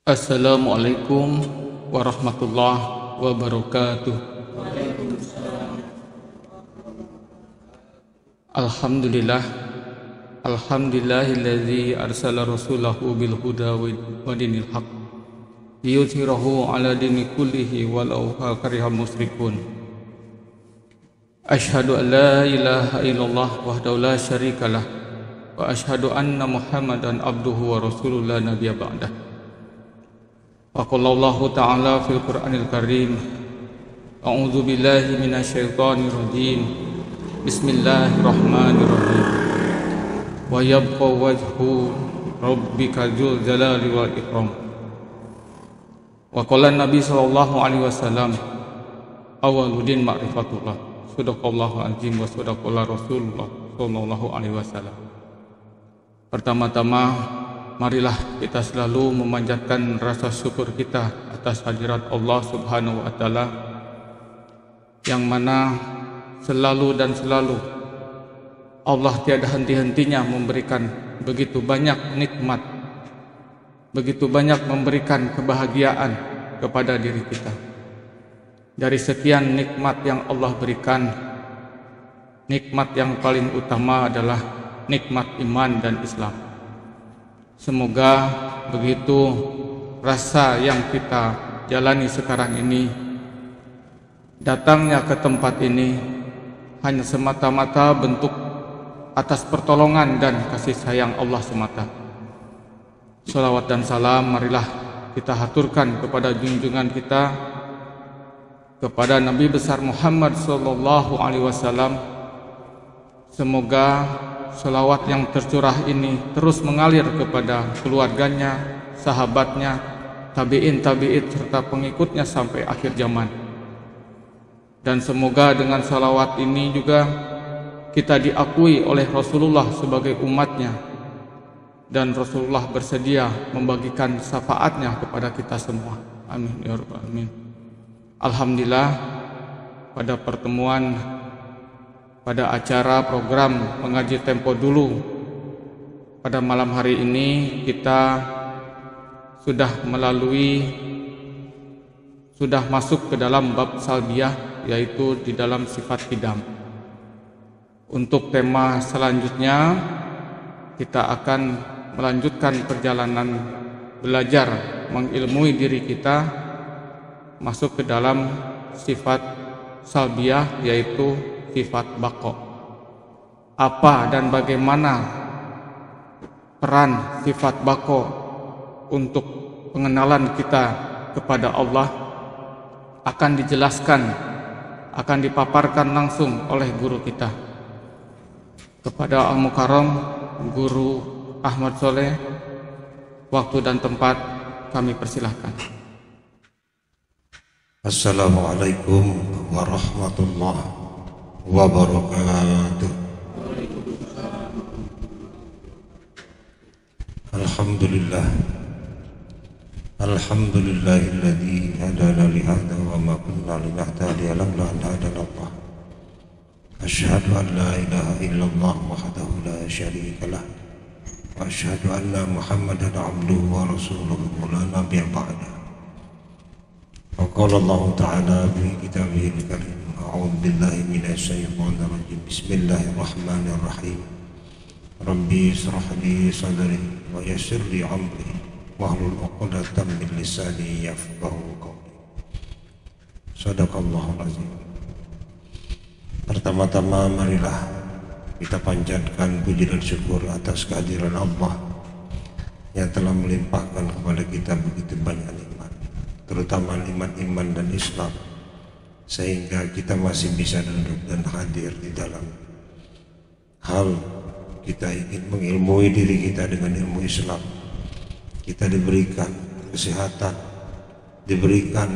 Assalamualaikum warahmatullahi wabarakatuh. Alhamdulillahilladzi arsala rasulahu bil huda wa dinil haq liyudhhirahu ala dini kullihi walau karihal musyrikun. Asyhadu an la ilaha illallah wahdahu la syarikalah wa asyhadu anna Muhammadan abduhu wa rasulullah nabiyya ba'dah. Wa qala Allahu ta'ala fil Qur'anil Karim, a'udzu billahi minasyaitonir rajim. Bismillahirrahmanirrahim. Wa yabqa wajhu rabbika dzul jalali wal ikram. Wa qala Nabi sallallahu alaihi wasallam, awwaluddin ma'rifatullah. Shadaqallahu azim wa shadaqalla Rasulullah sallallahu alaihi wasallam. Pertama-tama, marilah kita selalu memanjatkan rasa syukur kita atas hadirat Allah Subhanahu wa Ta'ala, yang mana selalu Allah tiada henti-hentinya memberikan begitu banyak nikmat, begitu banyak memberikan kebahagiaan kepada diri kita. Dari sekian nikmat yang Allah berikan, nikmat yang paling utama adalah nikmat iman dan Islam. Semoga begitu rasa yang kita jalani sekarang ini, datangnya ke tempat ini hanya semata-mata bentuk atas pertolongan dan kasih sayang Allah semata. Shalawat dan salam marilah kita haturkan kepada junjungan kita, kepada Nabi besar Muhammad sallallahu alaihi wasallam. Semoga selawat yang tercurah ini terus mengalir kepada keluarganya, sahabatnya, tabi'in, serta pengikutnya sampai akhir zaman. Dan semoga dengan selawat ini juga kita diakui oleh Rasulullah sebagai umatnya, dan Rasulullah bersedia membagikan syafaatnya kepada kita semua. Amin ya rabbal alamin. Alhamdulillah, pada acara program mengaji tempo dulu pada malam hari ini kita sudah masuk ke dalam bab salbiyah, yaitu di dalam sifat qidam. Untuk tema selanjutnya kita akan melanjutkan perjalanan belajar mengilmui diri kita masuk ke dalam sifat salbiyah, yaitu sifat baqo. Apa dan bagaimana peran sifat baqo untuk pengenalan kita kepada Allah akan dijelaskan, akan dipaparkan langsung oleh guru kita. Kepada Al-Mukarram Guru Ahmad Soleh, waktu dan tempat kami persilahkan. Assalamualaikum warahmatullahi wabarakatuh. Alhamdulillahilladzi hadana li hadza wa ma kunna linahtadiya laula an hadana Allah. Asyhadu an la ilaha illallah wahdahu la syarika lah wa asyhadu anna Muhammadan abduhu wa rasuluhu la nabiyya ba'dah. Wa qala Allah ta'ala fi kitabihil karim, a'udzu billahi minasy syaithanir rajim. Bismillahirrahmanirrahim. Rabbi ishrah li sadri wa yassir li amri wahlul 'uqdatam min lisani yafqahu qawli. Shadaqallahul azim. Pertama-tama marilah kita panjatkan puji dan syukur atas kehadiran Allah yang telah melimpahkan kepada kita begitu banyak nikmat, terutama nikmat iman dan Islam, sehingga kita masih bisa duduk dan hadir di dalam hal kita ingin mengilmui diri kita dengan ilmu Islam. Kita diberikan kesehatan, diberikan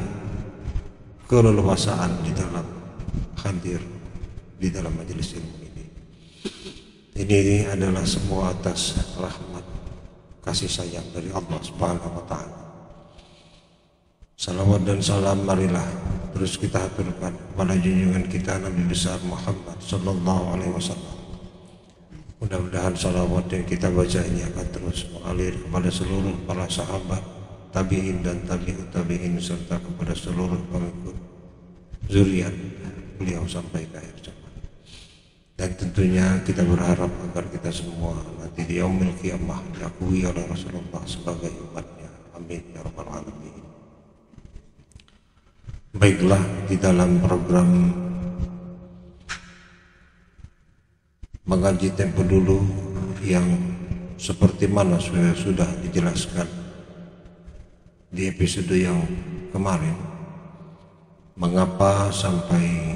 keleluasaan di dalam hadir di dalam majelis ilmu ini. Ini adalah semua atas rahmat kasih sayang dari Allah Subhanahu wa Ta'ala. Salawat dan salam marilah terus kita haturkan pada junjungan kita Nabi besar Muhammad sallallahu alaihi wasallam. Mudah-mudahan salawat yang kita baca ini akan terus mengalir kepada seluruh para sahabat, tabi'in dan tabi'ut tabi'in serta kepada seluruh pengikut zuriat beliau sampai ke akhir zaman. Dan tentunya kita berharap agar kita semua nanti di yaumil qiyamah diakui oleh Rasulullah sebagai umatnya. Amin ya rabbal alamin. Baiklah, di dalam program mengaji tempo dulu yang seperti mana sudah dijelaskan di episode yang kemarin, mengapa sampai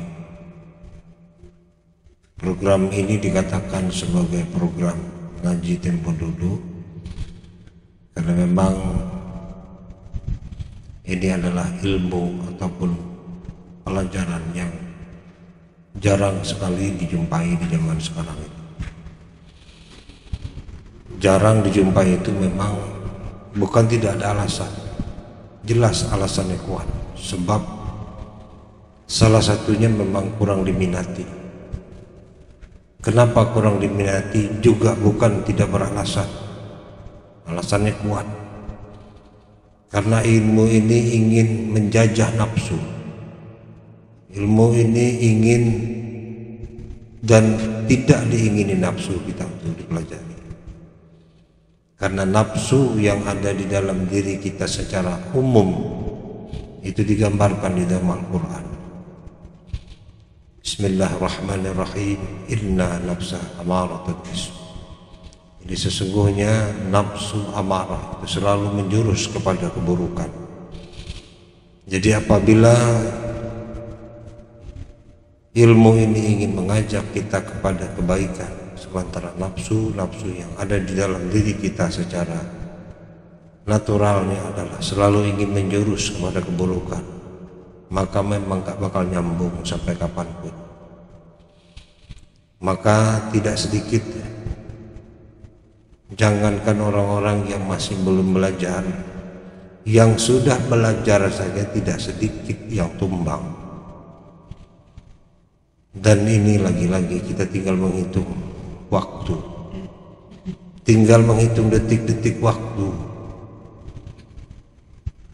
program ini dikatakan sebagai program ngaji tempo dulu, karena memang ini adalah ilmu ataupun pelajaran yang jarang sekali dijumpai di zaman sekarang ini. Jarang dijumpai itu memang bukan tidak ada alasan, jelas alasannya kuat, sebab salah satunya memang kurang diminati. Kenapa kurang diminati juga bukan tidak beralasan, alasannya kuat. Karena ilmu ini ingin menjajah nafsu, ilmu ini ingin dan tidak diingini nafsu kita untuk dipelajari. Karena nafsu yang ada di dalam diri kita secara umum itu digambarkan di dalam Al-Quran. Bismillahirrahmanirrahim. Inna nafsa amaratun bisu. Jadi sesungguhnya nafsu amarah itu selalu menjurus kepada keburukan. Jadi apabila ilmu ini ingin mengajak kita kepada kebaikan, sementara nafsu yang ada di dalam diri kita secara naturalnya adalah selalu ingin menjurus kepada keburukan, maka memang gak bakal nyambung sampai kapanpun. Maka tidak sedikit, jangankan orang-orang yang masih belum belajar, yang sudah belajar saja tidak sedikit yang tumbang. Dan ini lagi-lagi kita tinggal menghitung waktu, tinggal menghitung detik-detik waktu.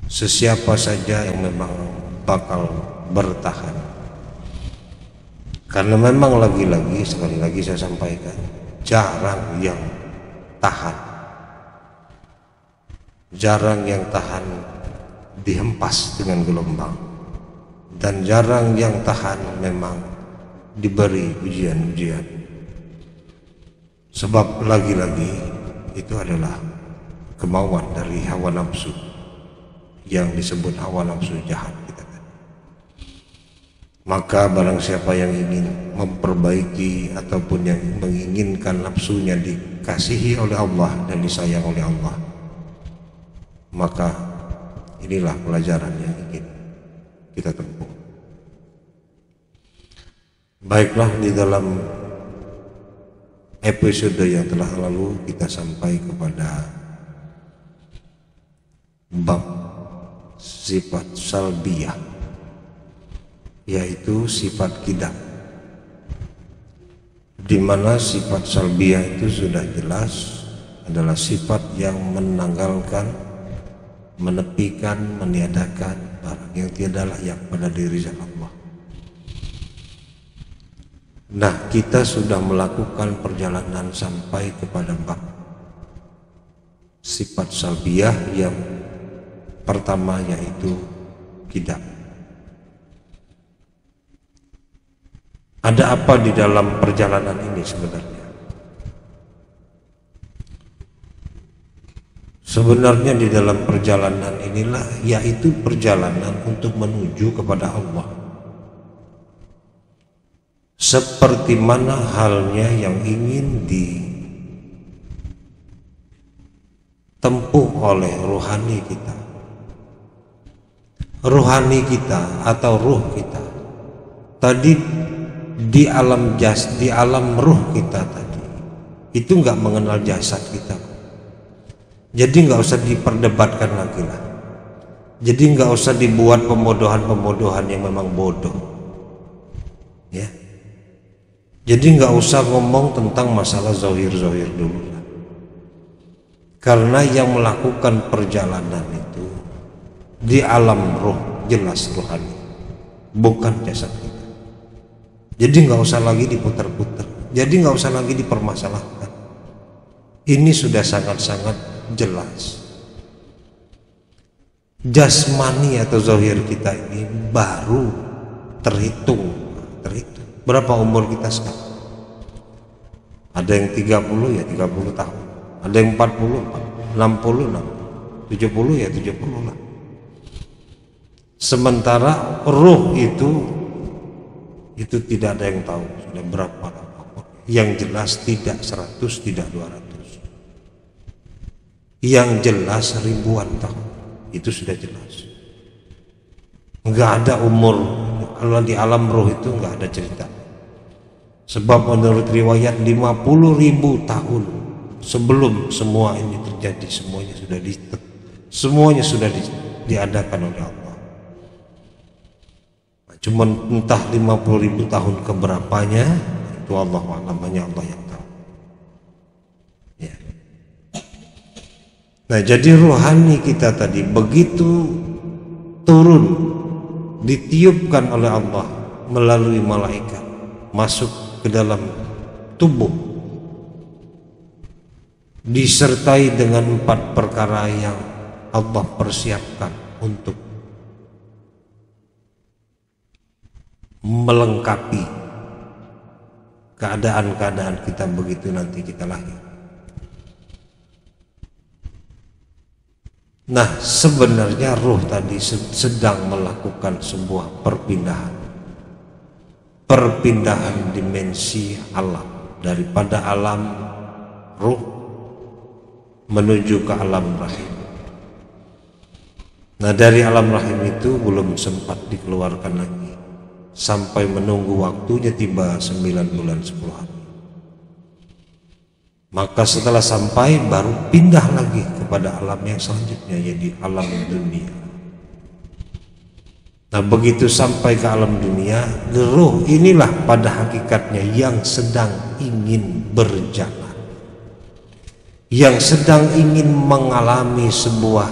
Sesiapa saja yang memang bakal bertahan. Karena memang lagi-lagi, sekali lagi saya sampaikan, jarang yang tahan, jarang yang tahan dihempas dengan gelombang, dan jarang yang tahan memang diberi ujian-ujian. Sebab lagi-lagi itu adalah kemauan dari hawa nafsu, yang disebut hawa nafsu jahat kita kan. Maka barang siapa yang ingin memperbaiki ataupun yang menginginkan nafsunya dikasihi oleh Allah dan disayang oleh Allah, maka inilah pelajaran yang ingin kita tempuh. Baiklah, di dalam episode yang telah lalu kita sampai kepada bab sifat salbiyah, yaitu sifat kidah, di mana sifat salbiyah itu sudah jelas adalah sifat yang menanggalkan, menepikan, meniadakan barang yang tiada layak pada diri Allah. Nah, kita sudah melakukan perjalanan sampai kepada bab sifat salbiyah yang pertama, yaitu kidah. Ada apa di dalam perjalanan ini sebenarnya? Sebenarnya di dalam perjalanan inilah, yaitu perjalanan untuk menuju kepada Allah. Seperti mana halnya yang ingin ditempuh oleh rohani kita. Rohani kita atau ruh kita tadi di alam di alam ruh kita tadi itu nggak mengenal jasad kita. Jadi nggak usah diperdebatkan lagi lah. Jadi nggak usah dibuat pembodohan-pembodohan yang memang bodoh, ya. Jadi nggak usah ngomong tentang masalah zahir-zahir dulu. Karena yang melakukan perjalanan itu di alam roh, jelas rohani, bukan jasad kita. Jadi nggak usah lagi diputar-putar, jadi nggak usah lagi dipermasalahkan. Ini sudah sangat-sangat jelas. Jasmani atau zahir kita ini baru terhitung. Berapa umur kita sekarang? Ada yang 30 ya 30 tahun, ada yang 40, 60, 70 ya 70 lah. Sementara ruh itu tidak ada yang tahu sudah berapa. Yang jelas tidak 100, tidak 200. Yang jelas ribuan tahun. Itu sudah jelas. Enggak ada umur. Kalau di alam roh itu enggak ada cerita. Sebab menurut riwayat 50.000 tahun sebelum semua ini terjadi, semuanya sudah diadakan oleh Allah. Cuman entah 50.000 tahun keberapanya, itu Allah alam, hanya Allah yang tahu. Ya. Nah, jadi rohani kita tadi begitu turun, ditiupkan oleh Allah melalui malaikat, masuk ke dalam tubuh, disertai dengan 4 perkara yang Allah persiapkan untuk melengkapi keadaan-keadaan kita begitu nanti kita lahir. Nah, sebenarnya ruh tadi sedang melakukan sebuah perpindahan dimensi alam, daripada alam ruh menuju ke alam rahim. Nah, dari alam rahim itu belum sempat dikeluarkan lagi sampai menunggu waktunya tiba 9 bulan 10 hari. Maka setelah sampai baru pindah lagi kepada alam yang selanjutnya, yaitu alam dunia. Nah, begitu sampai ke alam dunia, ruh inilah pada hakikatnya yang sedang ingin berjalan, yang sedang ingin mengalami sebuah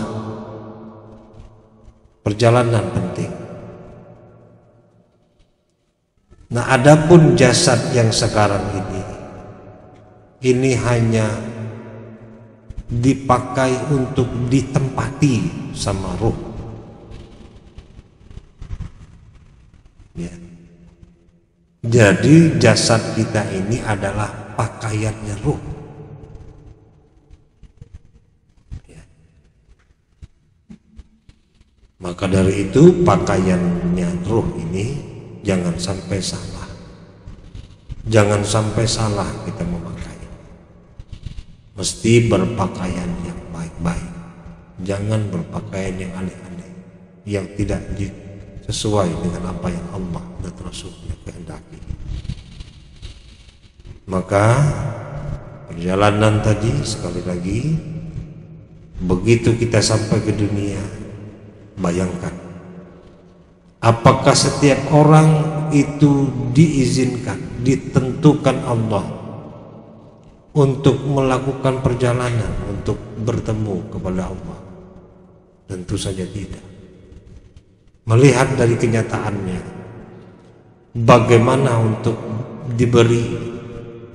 perjalanan penting. Nah, adapun jasad yang sekarang ini hanya dipakai untuk ditempati sama ruh. Ya. Jadi jasad kita ini adalah pakaiannya ruh. Ya. Maka dari itu pakaiannya ruh ini jangan sampai salah. Jangan sampai salah kita memakai. Mesti berpakaian yang baik-baik. Jangan berpakaian yang aneh-aneh, yang tidak sesuai dengan apa yang Allah dan Rasulnya kehendaki. Maka perjalanan tadi sekali lagi, begitu kita sampai ke dunia, bayangkan, apakah setiap orang itu diizinkan, ditentukan Allah untuk melakukan perjalanan, untuk bertemu kepada Allah? Tentu saja tidak. Melihat dari kenyataannya, bagaimana untuk diberi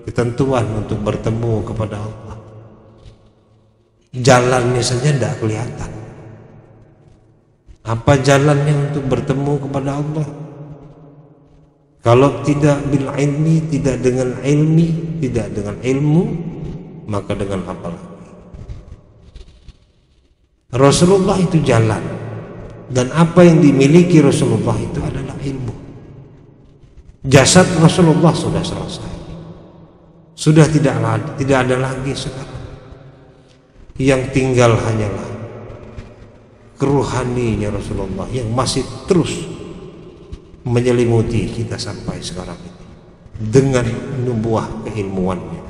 ketentuan untuk bertemu kepada Allah, jalannya saja tidak kelihatan. Apa jalannya untuk bertemu kepada Allah? Kalau tidak bil ilmi, tidak dengan ilmi, tidak dengan ilmu, maka dengan apa lagi? Rasulullah itu jalan, dan apa yang dimiliki Rasulullah itu adalah ilmu. Jasad Rasulullah sudah selesai, sudah tidak ada lagi sekarang. Yang tinggal hanyalah keruhaninya Rasulullah yang masih terus menyelimuti kita sampai sekarang ini dengan nubuah keilmuannya.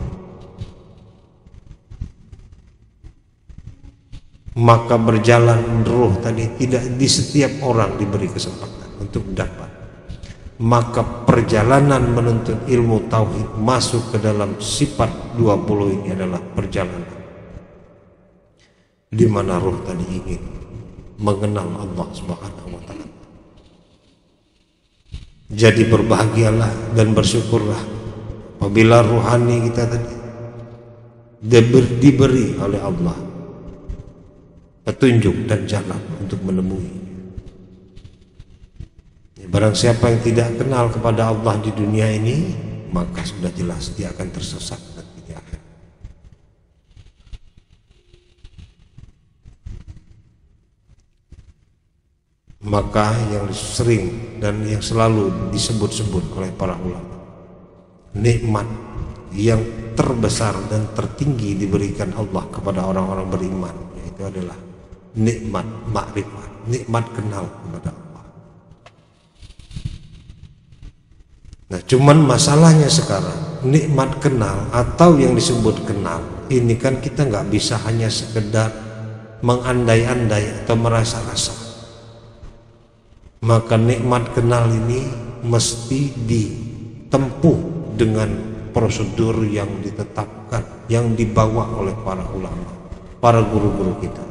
Maka berjalan ruh tadi tidak di setiap orang diberi kesempatan untuk dapat. Maka perjalanan menuntut ilmu tauhid masuk ke dalam sifat 20 ini adalah perjalanan di mana ruh tadi ingin mengenal Allah Subhanahu wa Ta'ala. Jadi berbahagialah dan bersyukurlah apabila ruhani kita tadi diberi oleh Allah petunjuk dan jalan untuk menemui. Barang siapa yang tidak kenal kepada Allah di dunia ini, maka sudah jelas dia akan tersesat nanti di akhir. Maka yang sering dan yang selalu disebut-sebut oleh para ulama, nikmat yang terbesar dan tertinggi diberikan Allah kepada orang-orang beriman, yaitu adalah nikmat makrifat, nikmat kenal kepada Allah. Nah, cuman masalahnya sekarang nikmat kenal atau yang disebut kenal ini kan kita nggak bisa hanya sekedar mengandai-andai atau merasa-rasa. Maka nikmat kenal ini mesti ditempuh dengan prosedur yang ditetapkan, yang dibawa oleh para ulama, para guru-guru kita,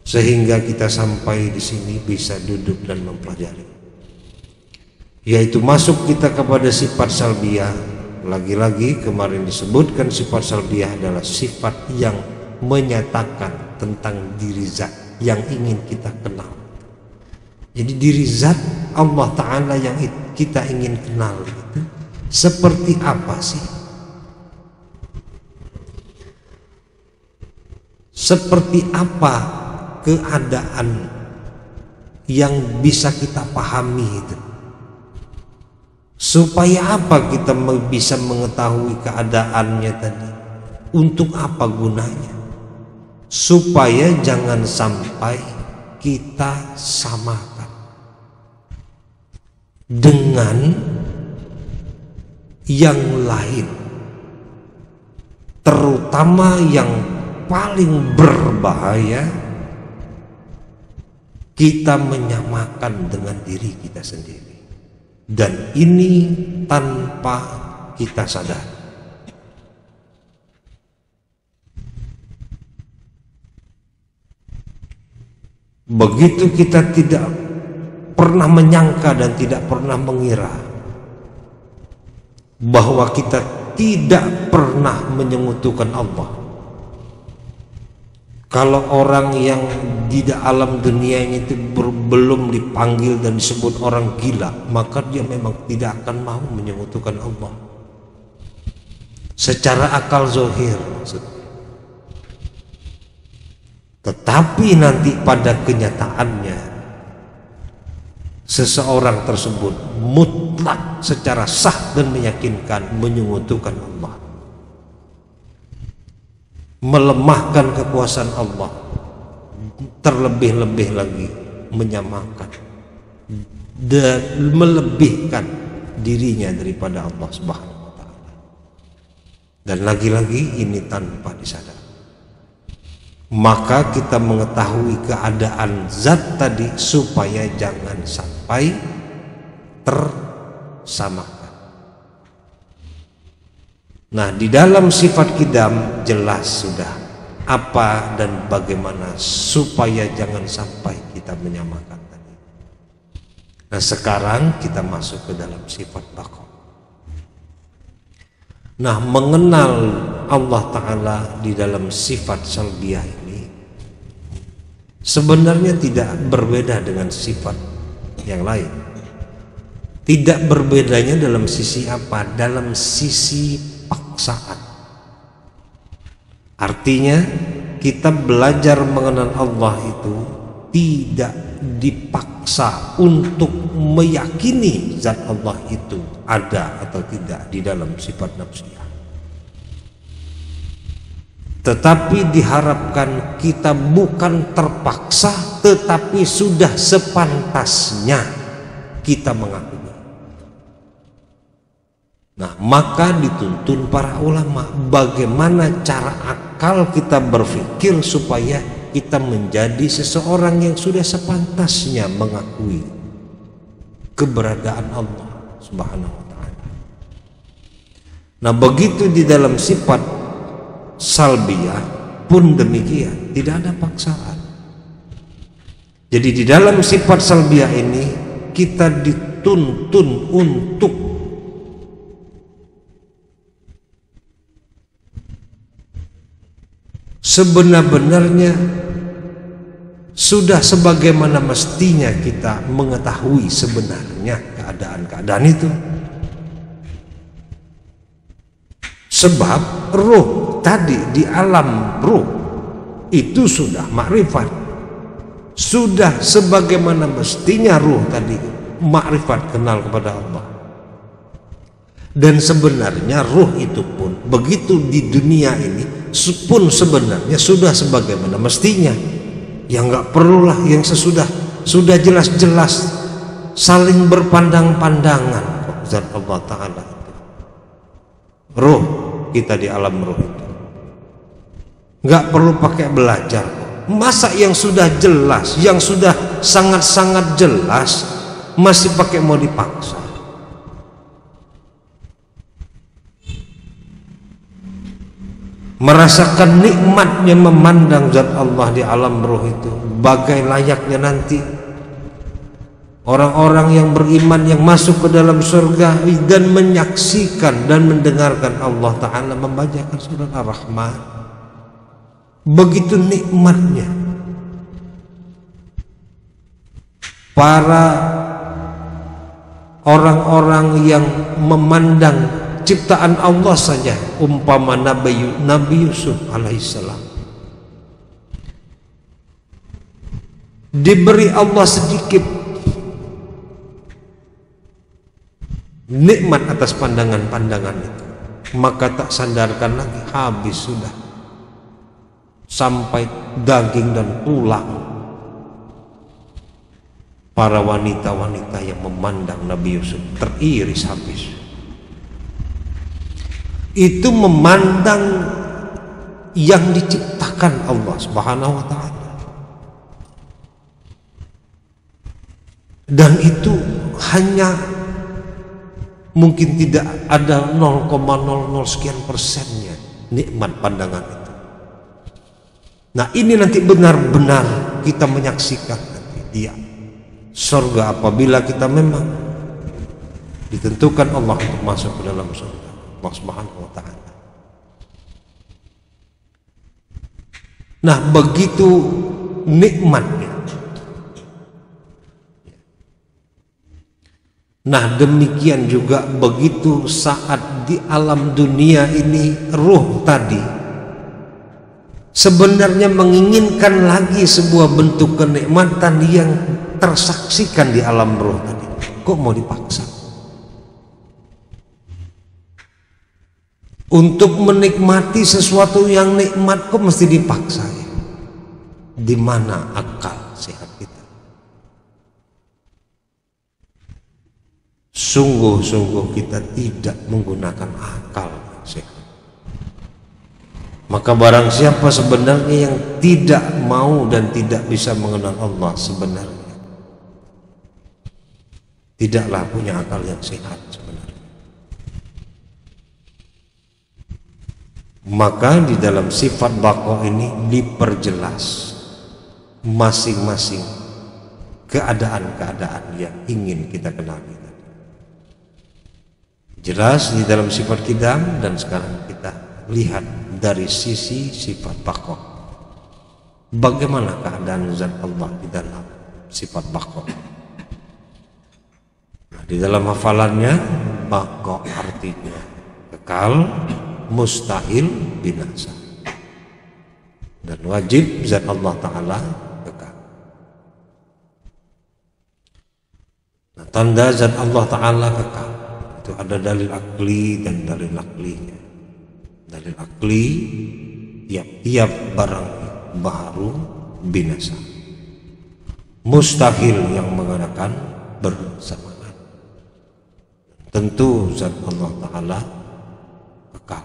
sehingga kita sampai di sini bisa duduk dan mempelajari, yaitu masuk kita kepada sifat salbiyah. Lagi-lagi kemarin disebutkan sifat salbiyah adalah sifat yang menyatakan tentang diri zat yang ingin kita kenal. Jadi diri zat Allah Ta'ala yang kita ingin kenal itu seperti apa sih? Seperti apa keadaan yang bisa kita pahami itu? Supaya apa kita bisa mengetahui keadaannya tadi? Untuk apa gunanya? Supaya jangan sampai kita samakan dengan yang lain, terutama yang paling berbahaya, kita menyamakan dengan diri kita sendiri, dan ini tanpa kita sadar. Begitu kita tidak pernah menyangka dan tidak pernah mengira bahwa kita tidak pernah menyekutukan Allah. Kalau orang yang di alam dunia ini itu belum dipanggil dan disebut orang gila, maka dia memang tidak akan mau menyekutukan Allah secara akal zahir maksudnya. Tetapi nanti pada kenyataannya seseorang tersebut mutlak secara sah dan meyakinkan menyekutukan Allah, melemahkan kekuasaan Allah, terlebih-lebih lagi menyamakan dan melebihkan dirinya daripada Allah Subhanahu wa Ta'ala. Dan lagi-lagi ini tanpa disadari. Maka kita mengetahui keadaan zat tadi supaya jangan sampai tersamakan. Nah, di dalam sifat qidam jelas sudah apa dan bagaimana supaya jangan sampai kita menyamakan tadi. Nah, sekarang kita masuk ke dalam sifat baqa. Nah, mengenal Allah Ta'ala di dalam sifat salbiyah ini sebenarnya tidak berbeda dengan sifat yang lain. Tidak berbedanya dalam sisi apa? Dalam sisi paksaan. Artinya kita belajar mengenal Allah itu tidak dipaksa untuk meyakini zat Allah itu ada atau tidak di dalam sifat nafsiyah, tetapi diharapkan kita bukan terpaksa, tetapi sudah sepantasnya kita mengakui. Nah, maka dituntun para ulama bagaimana cara akal kita berpikir supaya kita menjadi seseorang yang sudah sepantasnya mengakui keberadaan Allah Subhanahu wa Ta'ala. Nah, begitu di dalam sifat salbiyah pun demikian, tidak ada paksaan. Jadi di dalam sifat salbiyah ini kita dituntun untuk sebenar-benarnya sudah sebagaimana mestinya kita mengetahui sebenarnya keadaan-keadaan itu. Sebab ruh tadi di alam ruh itu sudah makrifat, sudah sebagaimana mestinya ruh tadi makrifat, kenal kepada Allah. Dan sebenarnya ruh itu pun begitu di dunia ini pun sebenarnya sudah sebagaimana mestinya. Ya nggak perlulah yang sesudah, sudah jelas-jelas saling berpandang-pandangan kok zat Allah Ta'ala itu. Ruh kita di alam ruh itu nggak perlu pakai belajar kok. Masa yang sudah jelas, yang sudah sangat-sangat jelas masih pakai mau dipaksa? Merasakan nikmatnya memandang zat Allah di alam ruh itu, bagai layaknya nanti orang-orang yang beriman yang masuk ke dalam surga dan menyaksikan dan mendengarkan Allah Ta'ala membacakan surat Ar-Rahman. Begitu nikmatnya para orang-orang yang memandang ciptaan Allah saja, umpama Nabi Yusuf alaihissalam diberi Allah sedikit nikmat atas pandangan-pandangan itu, maka tak sandarkan lagi, habis sudah sampai daging dan tulang para wanita-wanita yang memandang Nabi Yusuf teriris habis. Itu memandang yang diciptakan Allah Subhanahu wa Ta'ala, dan itu hanya mungkin tidak ada 0,00 sekian persennya nikmat pandangan itu. Nah ini nanti benar-benar kita menyaksikan nanti dia surga apabila kita memang ditentukan Allah untuk masuk ke dalam surga Allah Subhanahu wa Ta'ala. Nah begitu nikmatnya. Nah demikian juga begitu saat di alam dunia ini ruh tadi sebenarnya menginginkan lagi sebuah bentuk kenikmatan yang tersaksikan di alam ruh tadi. Kok mau dipaksa? Untuk menikmati sesuatu yang nikmat kok mesti dipaksa ya? Di mana akal sehat kita? Sungguh-sungguh kita tidak menggunakan akal sehat. Maka barang siapa sebenarnya yang tidak mau dan tidak bisa mengenal Allah sebenarnya tidaklah punya akal yang sehat sebenarnya. Maka di dalam sifat baqa ini diperjelas masing-masing keadaan-keadaan yang ingin kita kenali. Jelas di dalam sifat qidam, dan sekarang kita lihat dari sisi sifat baqa. Bagaimana keadaan zat Allah di dalam sifat baqa? Nah, di dalam hafalannya baqa artinya kekal, mustahil binasa, dan wajib zat Allah Ta'ala kekal. Nah, tanda zat Allah Ta'ala kekal itu ada dalil akli dan dalil aklinya. Dalil akli tiap-tiap barang baru binasa. Mustahil yang mengatakan bersamaan. Tentu zat Allah Ta'ala kekal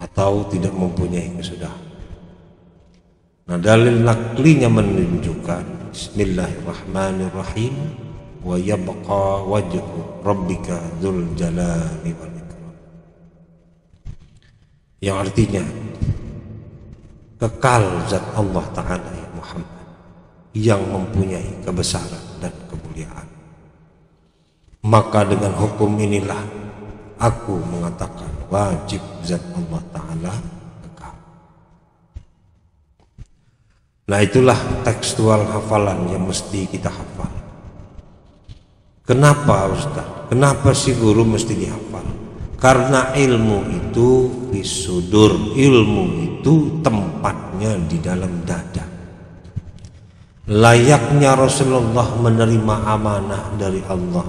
atau tidak mempunyai kesudahan. Nah dalil naklinya menunjukkan Bismillahirrahmanirrahim, wa yabqa wajhu rabbika dzul jalali wal ikram, yang artinya kekal zat Allah Ta'ala ya Muhammad, yang mempunyai kebesaran dan kemuliaan. Maka dengan hukum inilah aku mengatakan wajib zat Allah Ta'ala kekal. Nah, itulah tekstual hafalan yang mesti kita hafal. Kenapa Ustaz? Kenapa sih guru mesti dihafal? Karena ilmu itu fisudur, ilmu itu tempatnya di dalam dada. Layaknya Rasulullah menerima amanah dari Allah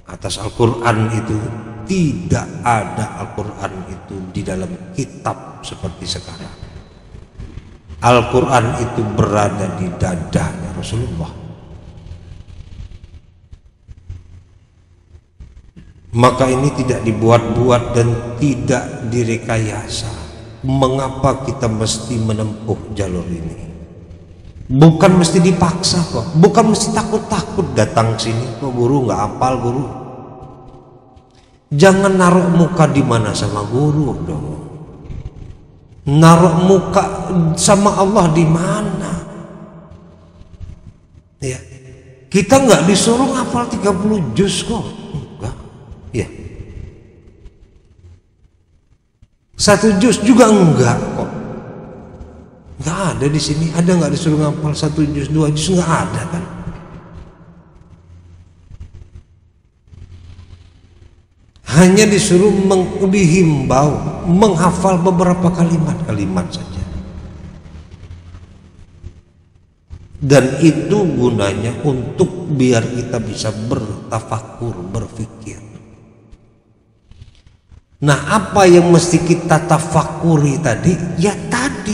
atas Al-Quran itu, tidak ada Al-Quran itu di dalam kitab seperti sekarang. Al-Quran itu berada di dadanya Rasulullah. Maka ini tidak dibuat-buat dan tidak direkayasa. Mengapa kita mesti menempuh jalur ini? Bukan mesti dipaksa kok, bukan mesti takut-takut datang sini kok guru nggak hafal guru. Jangan naruh muka di mana sama guru dong. Naruh muka sama Allah di mana? Ya, kita nggak disuruh hafal 30 juz kok. Ya, 1 juz juga enggak kok. Enggak ada di sini. Ada nggak disuruh ngapal 1 juz, 2 juz? Enggak ada kan? Hanya disuruh dihimbau menghafal beberapa kalimat-kalimat saja. Dan itu gunanya untuk biar kita bisa bertafakur, berpikir. Nah, apa yang mesti kita tafakuri tadi? Ya tadi,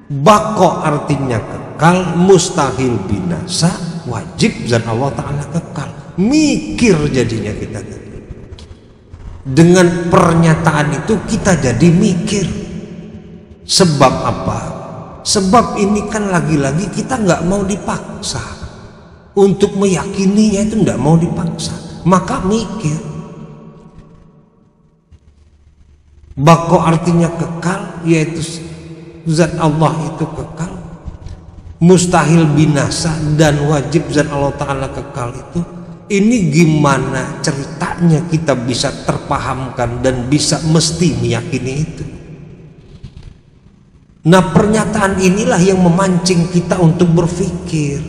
bako artinya kekal, mustahil binasa, wajib zat Allah Ta'ala kekal. Mikir jadinya kita tadi. Dengan pernyataan itu kita jadi mikir. Sebab apa? Sebab ini kan lagi-lagi kita nggak mau dipaksa. Untuk meyakininya itu nggak mau dipaksa. Maka mikir. Bako artinya kekal, yaitu zat Allah itu kekal, mustahil binasa dan wajib zat Allah Ta'ala kekal itu. Ini gimana ceritanya kita bisa terpahamkan dan bisa mesti meyakini itu. Nah, pernyataan inilah yang memancing kita untuk berpikir.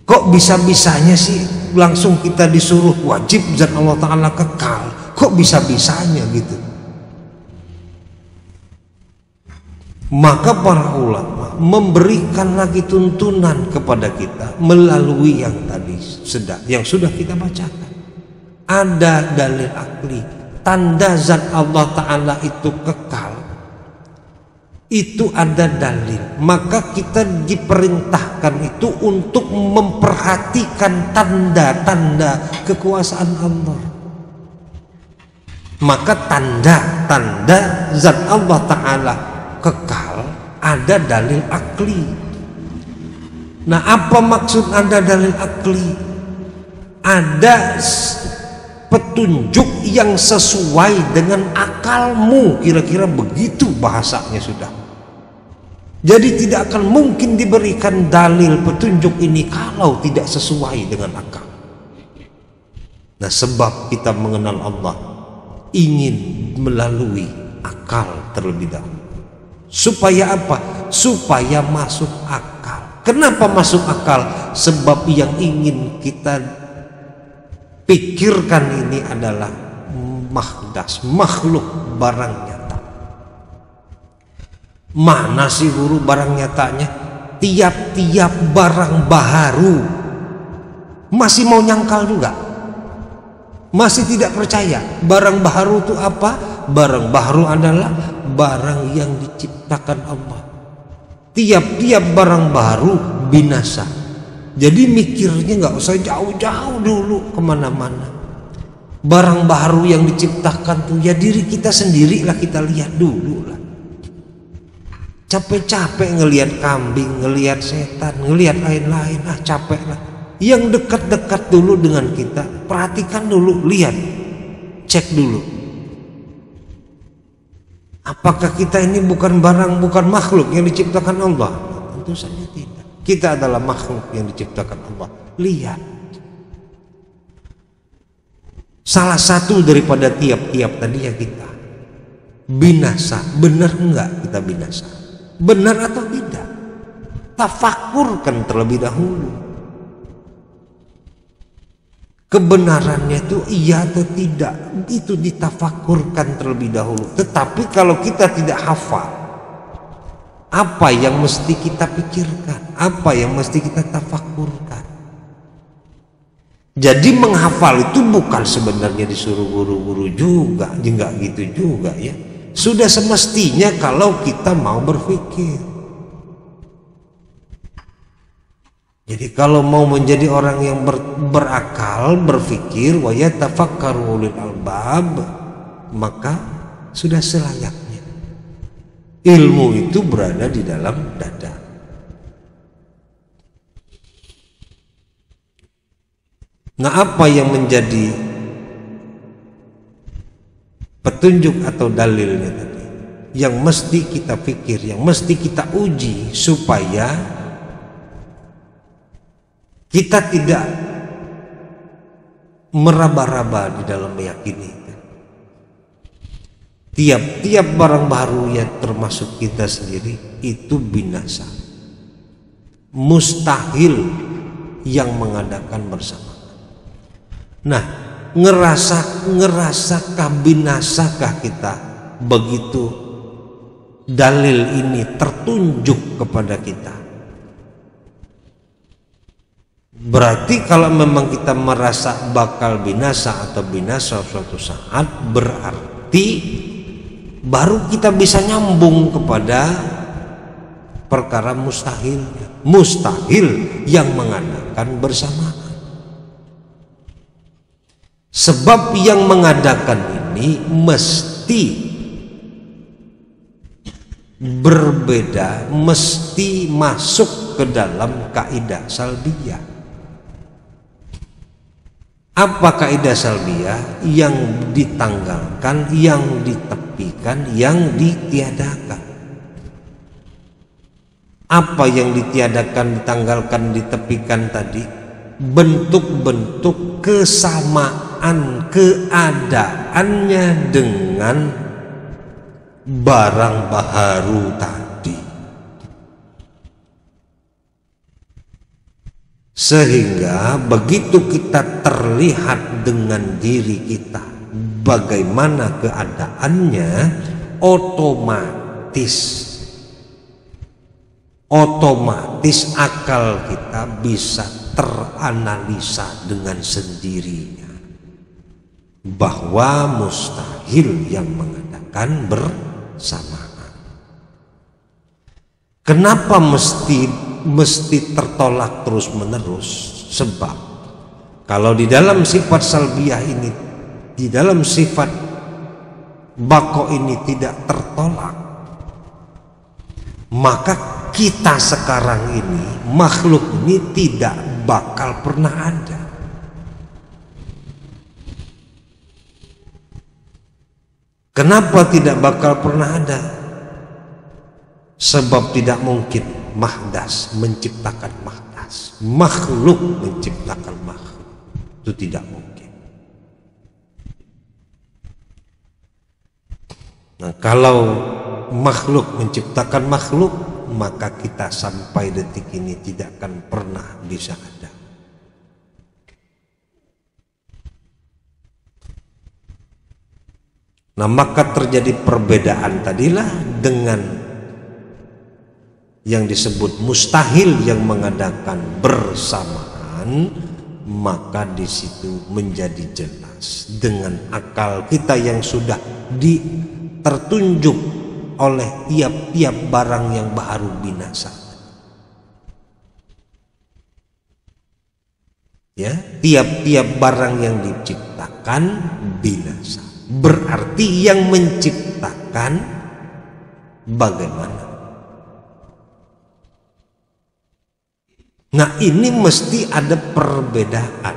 Kok bisa-bisanya sih langsung kita disuruh wajib zat Allah Ta'ala kekal? Kok bisa-bisanya gitu? Maka para ulama memberikan lagi tuntunan kepada kita melalui yang tadi yang sudah kita bacakan. Ada dalil akli, tanda zat Allah Ta'ala itu kekal. Itu ada dalil. Maka kita diperintahkan itu untuk memperhatikan tanda-tanda kekuasaan Allah. Maka tanda-tanda zat Allah Ta'ala kekal ada dalil akli. Nah, apa maksud ada dalil akli? Ada petunjuk yang sesuai dengan akalmu, kira-kira begitu bahasanya sudah. Jadi tidak akan mungkin diberikan dalil petunjuk ini kalau tidak sesuai dengan akal. Nah, sebab kita mengenal Allah ingin melalui akal terlebih dahulu. Supaya apa? Supaya masuk akal. Kenapa masuk akal? Sebab yang ingin kita pikirkan ini adalah mahdas, makhluk, barang nyata. Mana sih guru barang nyatanya? Tiap-tiap barang baharu masih mau nyangkal juga. Masih tidak percaya. Barang baharu itu apa? Barang baharu adalah barang yang diciptakan Allah. Tiap-tiap barang baru binasa. Jadi mikirnya nggak usah jauh-jauh dulu kemana-mana. Barang baru yang diciptakan tuh ya diri kita sendiri lah, kita lihat dulu lah. Capek-capek ngelihat kambing, ngelihat setan, ngelihat lain-lain, capek lah. Yang dekat-dekat dulu dengan kita, perhatikan dulu, lihat, cek dulu. Apakah kita ini bukan barang, bukan makhluk yang diciptakan Allah? Tentu saja tidak. Kita adalah makhluk yang diciptakan Allah. Lihat, salah satu daripada tiap-tiap tadi ya kita binasa. Benar enggak kita binasa? Benar atau tidak? Tafakurkan terlebih dahulu. Kebenarannya itu iya atau tidak, itu ditafakurkan terlebih dahulu. Tetapi kalau kita tidak hafal, apa yang mesti kita pikirkan, apa yang mesti kita tafakurkan. Jadi menghafal itu bukan sebenarnya disuruh guru-guru juga, enggak gitu juga ya. Sudah semestinya kalau kita mau berpikir. Jadi kalau mau menjadi orang yang berakal, berpikir, wa yatafakkaru ulul albab, maka sudah selayaknya ilmu itu berada di dalam dada. Nah, apa yang menjadi petunjuk atau dalilnya tadi? Yang mesti kita pikir, yang mesti kita uji supaya kita tidak meraba-raba di dalam meyakini. Tiap-tiap barang baru yang termasuk kita sendiri itu binasa. Mustahil yang mengadakan bersama. Nah, ngerasakah binasakah kita begitu dalil ini tertunjuk kepada kita? Berarti kalau memang kita merasa bakal binasa atau binasa suatu saat, berarti baru kita bisa nyambung kepada perkara mustahil. Mustahil yang mengadakan bersamaan. Sebab yang mengadakan ini mesti berbeda, mesti masuk ke dalam kaidah salbiyah. Apa kaidah salbiyah? Yang ditanggalkan, yang ditepikan, yang ditiadakan. Apa yang ditiadakan, ditanggalkan, ditepikan tadi? Bentuk-bentuk kesamaan keadaannya dengan barang baharu tadi. Sehingga begitu kita terlihat dengan diri kita bagaimana keadaannya, otomatis akal kita bisa teranalisa dengan sendirinya bahwa mustahil yang mengadakan bersamaan. Kenapa mesti tertolak terus menerus? Sebab kalau di dalam sifat salbiyah ini, di dalam sifat bako ini tidak tertolak, maka kita sekarang ini, makhluk ini tidak bakal pernah ada. Kenapa tidak bakal pernah ada? Sebab tidak mungkin mahdas menciptakan mahdas, makhluk menciptakan makhluk, itu tidak mungkin. Nah, kalau makhluk menciptakan makhluk, maka kita sampai detik ini tidak akan pernah bisa ada. Nah, maka terjadi perbedaan tadilah dengan yang disebut mustahil yang mengadakan bersamaan, maka di situ menjadi jelas dengan akal kita yang sudah tertunjuk oleh tiap-tiap barang yang baru binasa. Ya, tiap-tiap barang yang diciptakan binasa. Berarti yang menciptakan bagaimana? Nah, ini mesti ada perbedaan.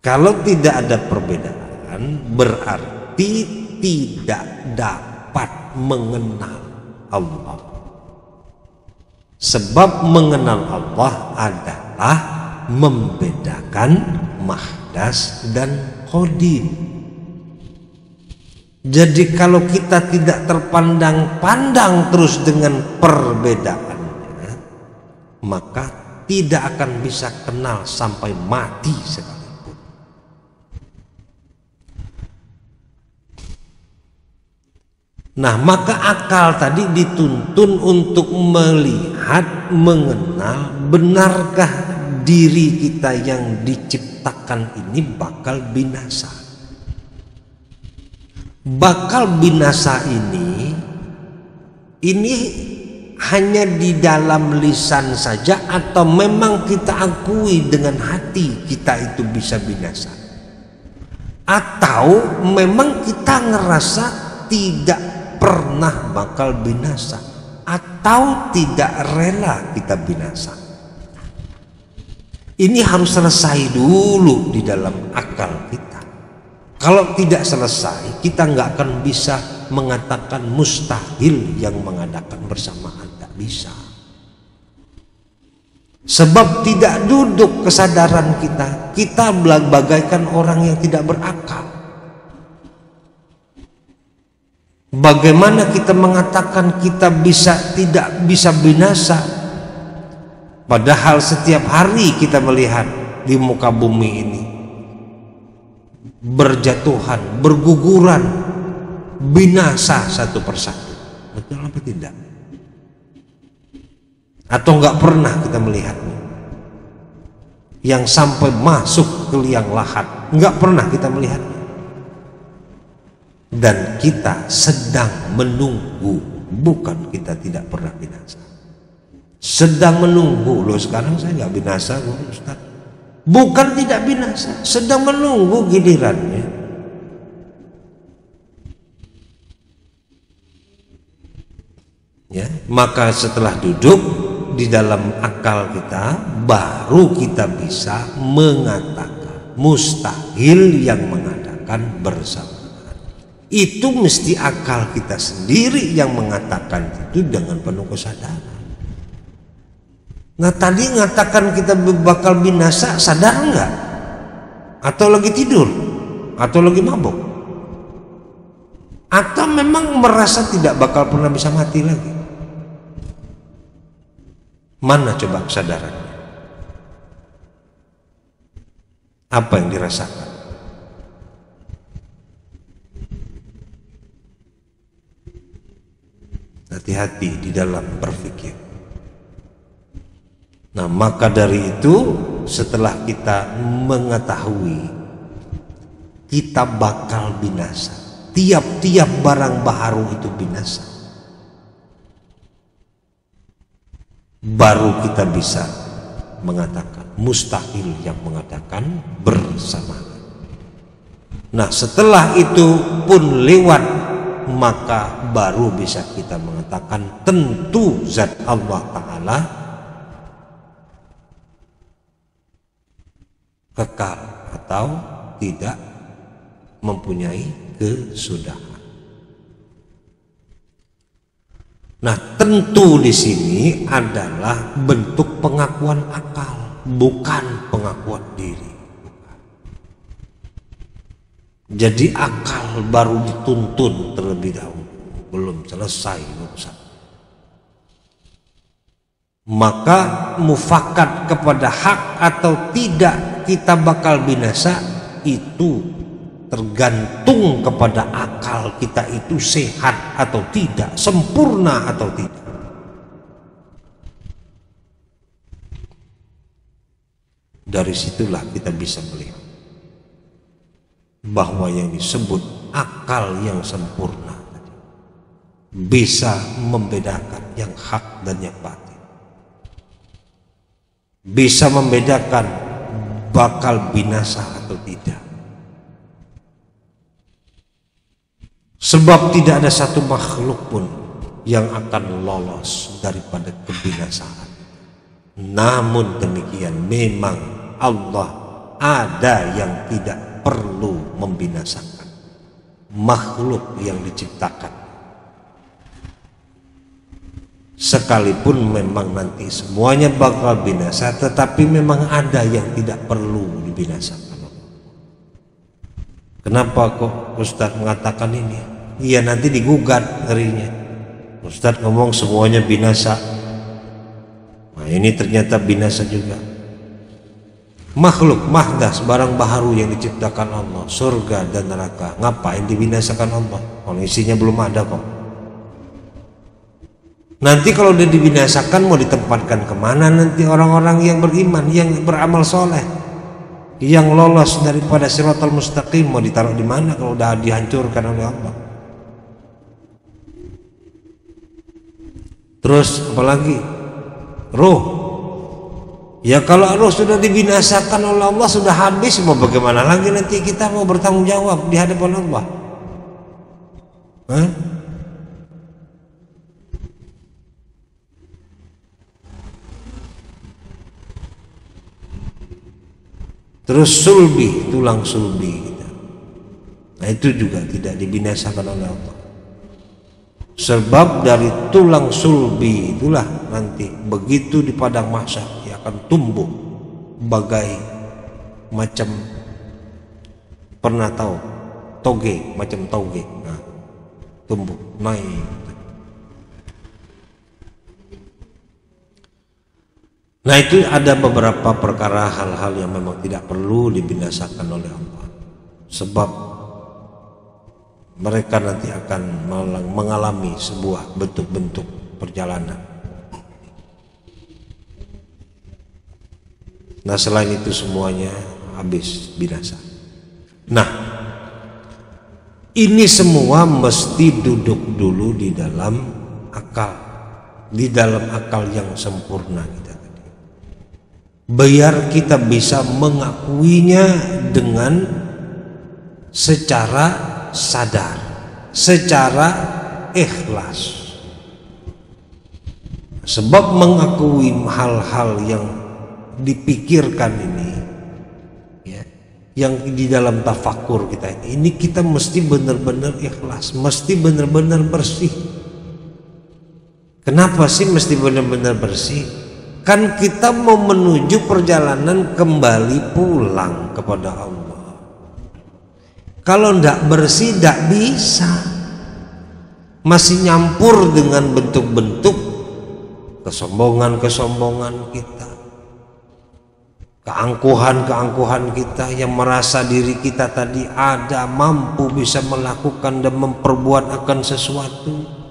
Kalau tidak ada perbedaan, berarti tidak dapat mengenal Allah. Sebab mengenal Allah adalah membedakan mahdas dan qadim. Jadi kalau kita tidak terpandang-pandang terus dengan perbedaannya, maka tidak akan bisa kenal sampai mati sekalipun. Nah, maka akal tadi dituntun untuk melihat, mengenal, benarkah diri kita yang diciptakan ini bakal binasa. Bakal binasa ini hanya di dalam lisan saja, atau memang kita akui dengan hati kita itu bisa binasa, atau memang kita ngerasa tidak pernah bakal binasa, atau tidak rela kita binasa. Ini harus selesai dulu di dalam akal kita. Kalau tidak selesai, kita nggak akan bisa mengatakan mustahil yang mengadakan bersamaan. Tak bisa. Sebab tidak duduk kesadaran kita bagaikan orang yang tidak berakal. Bagaimana kita mengatakan kita tidak bisa binasa, padahal setiap hari kita melihat di muka bumi ini berjatuhan, berguguran, binasa satu persatu. Betul apa tidak? Atau nggak pernah kita melihatnya yang sampai masuk ke liang lahat? Nggak pernah kita melihatnya. Dan kita sedang menunggu, bukan kita tidak pernah binasa. Sedang menunggu. Loh, sekarang saya nggak binasa, Ustaz. Bukan tidak binasa, sedang menunggu gilirannya. Ya, maka setelah duduk di dalam akal kita, baru kita bisa mengatakan mustahil yang mengadakan bersama. Itu mesti akal kita sendiri yang mengatakan itu dengan penuh kesadaran. Nah, tadi ngatakan kita bakal binasa, sadar enggak? Atau lagi tidur? Atau lagi mabuk? Atau memang merasa tidak bakal pernah bisa mati lagi? Mana coba kesadarannya? Apa yang dirasakan? Hati-hati di dalam berpikir. Nah, maka dari itu setelah kita mengetahui kita bakal binasa, tiap-tiap barang baharu itu binasa, baru kita bisa mengatakan mustahil yang mengatakan bersama. Nah, setelah itu pun lewat, maka baru bisa kita mengatakan tentu zat Allah Ta'ala kekal atau tidak mempunyai kesudahan. Nah, tentu di sini adalah bentuk pengakuan akal, bukan pengakuan diri. Jadi akal baru dituntun terlebih dahulu, belum selesai urusan. Maka mufakat kepada hak atau tidak kita bakal binasa itu tergantung kepada akal kita itu sehat atau tidak, sempurna atau tidak. Dari situlah kita bisa melihat bahwa yang disebut akal yang sempurna bisa membedakan yang hak dan yang batil, bisa membedakan bakal binasa atau tidak. Sebab tidak ada satu makhluk pun yang akan lolos daripada kebinasaan. Namun demikian, memang Allah ada yang tidak perlu membinasakan, makhluk yang diciptakan. Sekalipun memang nanti semuanya bakal binasa, tetapi memang ada yang tidak perlu dibinasakan. Kenapa kok Ustadz mengatakan ini? Iya, nanti digugat ngerinya. Ustadz ngomong semuanya binasa. Nah, ini ternyata binasa juga. Makhluk mahdas, barang baharu yang diciptakan Allah, surga dan neraka, ngapain dibinasakan Allah? Kalau isinya belum ada kok. Nanti kalau udah dibinasakan mau ditempatkan kemana nanti orang-orang yang beriman, yang beramal soleh, yang lolos daripada siratal mustaqim, mau ditaruh di mana kalau udah dihancurkan oleh Allah? Terus apalagi ruh? Ya kalau ruh sudah dibinasakan oleh Allah, sudah habis, mau bagaimana lagi nanti kita mau bertanggung jawab di hadapan Allah? Hah? Terus sulbi, tulang sulbi kita. Nah itu juga tidak dibinasakan oleh Allah. Sebab dari tulang sulbi itulah nanti begitu di padang mahsyar dia akan tumbuh bagai macam, pernah tahu toge, macam toge. Nah, tumbuh naik. Nah itu ada beberapa perkara, hal-hal yang memang tidak perlu dibinasakan oleh Allah. Sebab mereka nanti akan mengalami sebuah bentuk-bentuk perjalanan. Nah selain itu semuanya habis binasa. Nah ini semua mesti duduk dulu di dalam akal, di dalam akal yang sempurna kita. Biar kita bisa mengakuinya dengan secara sadar, secara ikhlas. Sebab mengakui hal-hal yang dipikirkan ini, ya, yang di dalam tafakur kita ini kita mesti benar-benar ikhlas, mesti benar-benar bersih. Kenapa sih mesti benar-benar bersih? Kan kita mau menuju perjalanan kembali pulang kepada Allah. Kalau tidak bersih tidak bisa, masih nyampur dengan bentuk-bentuk kesombongan kita, keangkuhan kita yang merasa diri kita tadi ada, mampu bisa melakukan dan memperbuat akan sesuatu.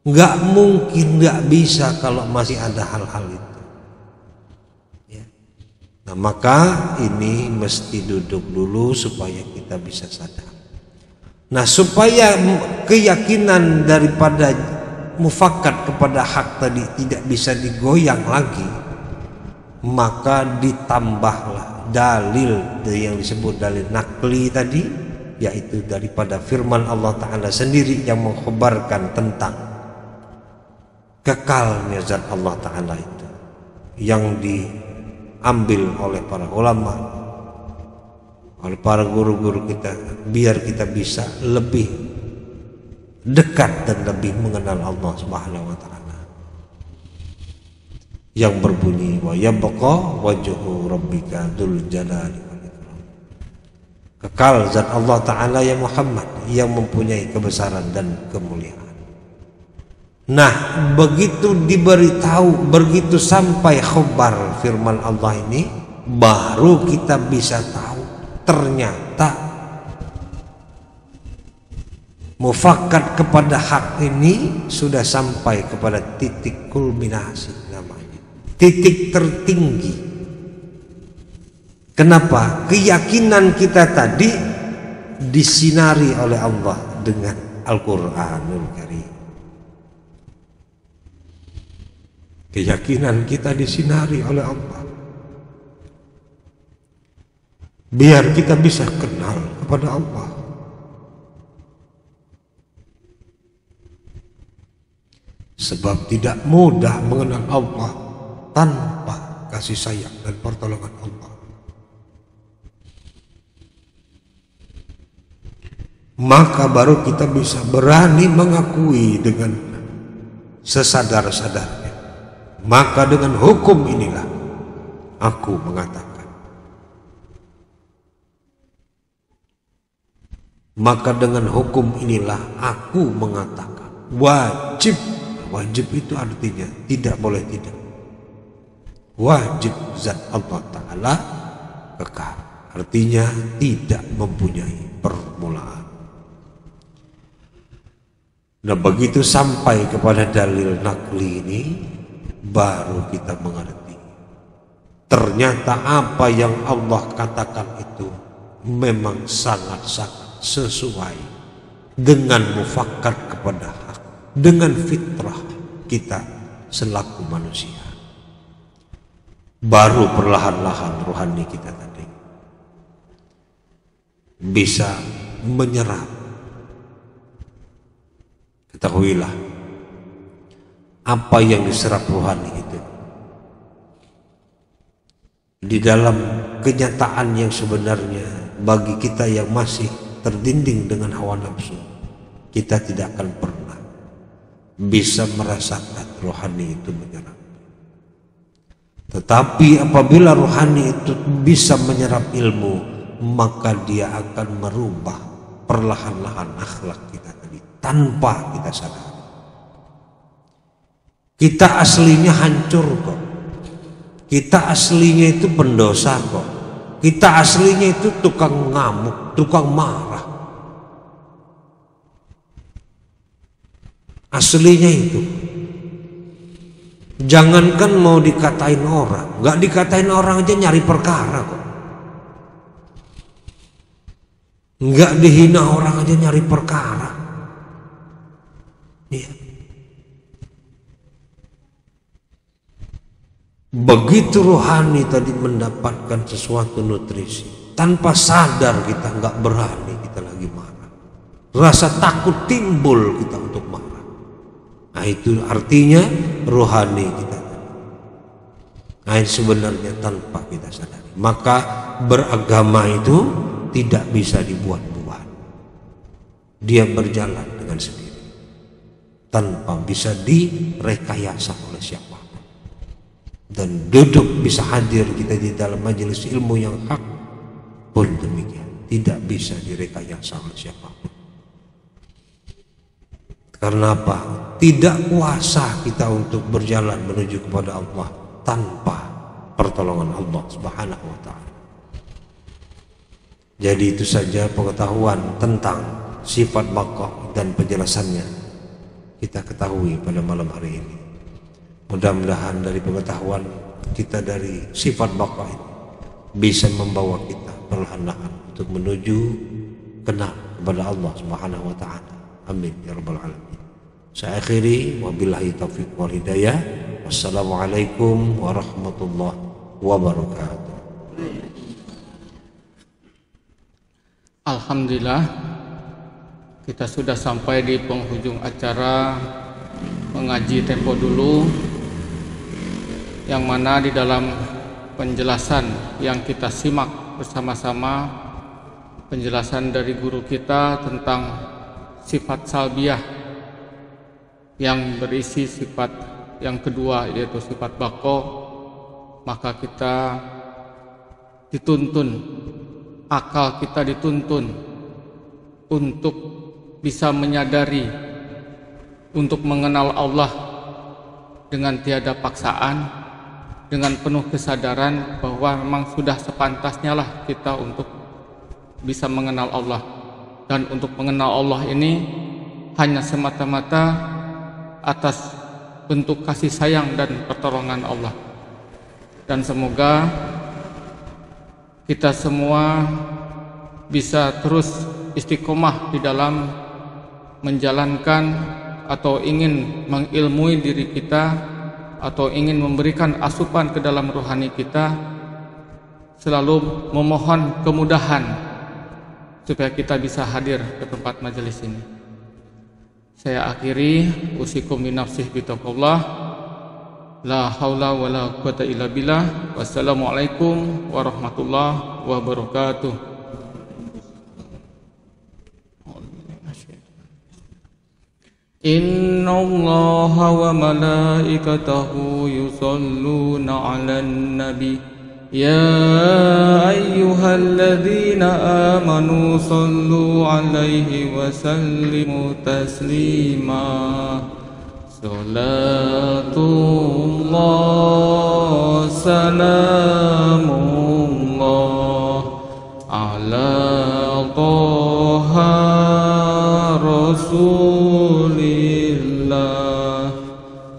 Nggak mungkin, nggak bisa kalau masih ada hal-hal itu. Ya. Nah maka ini mesti duduk dulu supaya kita bisa sadar. Nah supaya keyakinan daripada mufakat kepada hak tadi tidak bisa digoyang lagi, maka ditambahlah dalil yang disebut dalil nakli tadi, yaitu daripada firman Allah Ta'ala sendiri yang mengkhabarkan tentang kekalnya zat Allah Ta'ala itu, yang diambil oleh para ulama, oleh para guru-guru kita, biar kita bisa lebih dekat dan lebih mengenal Allah Subhanahu wa Ta'ala, yang berbunyi wa yabqa wajhu rabbika dzul jalali wal ikram. Kekal zat Allah Ta'ala ya Muhammad, yang mempunyai kebesaran dan kemuliaan. Nah begitu diberitahu, begitu sampai khabar firman Allah ini, baru kita bisa tahu ternyata mufakat kepada hak ini sudah sampai kepada titik kulminasi namanya, titik tertinggi. Kenapa? Keyakinan kita tadi disinari oleh Allah dengan Al-Quranul Karim. Keyakinan kita disinari oleh Allah, biar kita bisa kenal kepada Allah. Sebab tidak mudah mengenal Allah tanpa kasih sayang dan pertolongan Allah. maka baru kita bisa berani mengakui dengan sesadar-sadarnya. Maka dengan hukum inilah aku mengatakan. Maka dengan hukum inilah aku mengatakan. Wajib. Wajib itu artinya tidak boleh tidak. Wajib zat Allah Ta'ala kekal. Artinya tidak mempunyai permulaan. Nah, begitu sampai kepada dalil nakli ini, baru kita mengerti. Ternyata apa yang Allah katakan itu memang sangat-sangat sesuai dengan mufakkar kepada hak, dengan fitrah kita selaku manusia. Baru perlahan-lahan rohani kita tadi bisa menyerap. Ketahuilah apa yang diserap rohani itu di dalam kenyataan yang sebenarnya bagi kita yang masih terdinding dengan hawa nafsu, kita tidak akan pernah bisa merasakan rohani itu menyerap. Tetapi apabila rohani itu bisa menyerap ilmu, maka dia akan merubah perlahan-lahan akhlak kita tadi tanpa kita sadar. Kita aslinya hancur kok. Kita aslinya itu pendosa kok. Kita aslinya itu tukang ngamuk, tukang marah. Aslinya itu. Jangankan mau dikatain orang, nggak dikatain orang aja nyari perkara kok. Nggak dihina orang aja nyari perkara. Iya. Begitu rohani tadi mendapatkan sesuatu nutrisi, tanpa sadar kita nggak berani kita lagi marah. Rasa takut timbul kita untuk marah. Nah, itu artinya rohani kita. Nah, sebenarnya tanpa kita sadari. Maka beragama itu tidak bisa dibuat-buat. Dia berjalan dengan sendiri, tanpa bisa direkayasa oleh siapa. Dan duduk bisa hadir kita di dalam majelis ilmu yang hak pun demikian, tidak bisa direkayasa oleh siapapun. Karena apa? Tidak kuasa kita untuk berjalan menuju kepada Allah tanpa pertolongan Allah Subhanahu wa Ta'ala. Jadi itu saja pengetahuan tentang sifat baqa dan penjelasannya kita ketahui pada malam hari ini. Mudah-mudahan dari pengetahuan kita dari sifat baqa ini bisa membawa kita perlahan-lahan untuk menuju kenal kepada Allah Subhanahu wa Ta'ala. Amin ya rabbal alamin. Saya akhiri, wabillahi taufiq wal hidayah. Wassalamualaikum warahmatullahi wabarakatuh. Alhamdulillah, kita sudah sampai di penghujung acara mengaji tempo dulu, yang mana di dalam penjelasan yang kita simak bersama-sama, penjelasan dari guru kita tentang sifat salbiyah yang berisi sifat yang kedua, yaitu sifat baqo, maka kita dituntun, akal kita dituntun untuk bisa menyadari, untuk mengenal Allah dengan tiada paksaan, dengan penuh kesadaran bahwa memang sudah sepantasnya lah kita untuk bisa mengenal Allah. Dan untuk mengenal Allah ini hanya semata-mata atas bentuk kasih sayang dan pertolongan Allah. Dan semoga kita semua bisa terus istiqomah di dalam menjalankan atau ingin mengilmui diri kita, atau ingin memberikan asupan ke dalam rohani kita, selalu memohon kemudahan supaya kita bisa hadir ke tempat majelis ini. Saya akhiri, usikum binafsih bitaqullah, la haula wa la quwata illa billah. Wassalamualaikum warahmatullahi wabarakatuh. Innallaha wa malaikatahu yusalluna 'alan nabi ya ayyuhalladzina amanu sallu 'alaihi wa sallimu taslima. Salatullah salamullah ala Taha Rasulillah.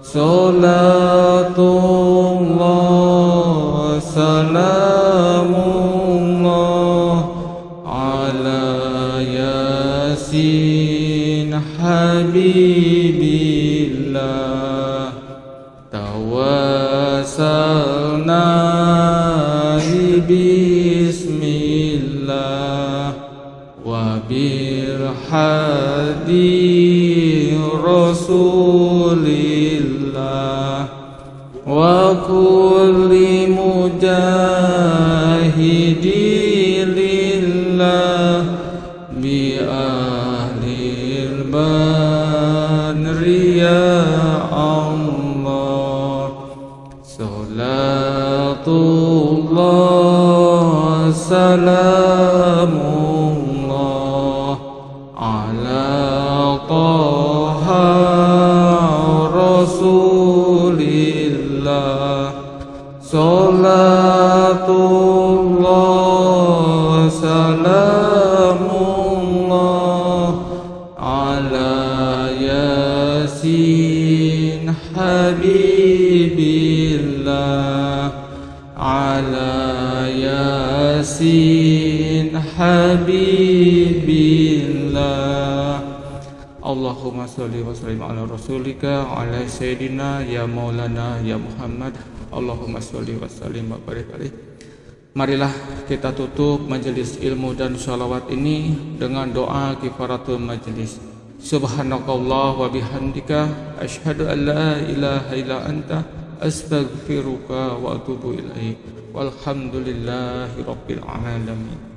Salatullah salamullah ala Yasin Habibillah. Tawassalna bismillah wa birhadi Rasulillah wa kulli mujahidi lillah bi ahlil badri ya Allah. Salatullah salamullah ala Taha Rasulillah. Salatullah salamullah ala Yasin Habibillah. Ala Yasin Habibillah. Allahumma salli wa sallim ala rasulika ala sayyidina ya maulana ya Muhammad. Allahumma salli wa sallim wa barik alaih. Marilah kita tutup majelis ilmu dan sholawat ini dengan doa kifaratul majelis. Subhanakallah wa bihamdika asyhadu an la ilaha illa anta astaghfiruka wa atubu ilaik. Walhamdulillahi rabbil alamin.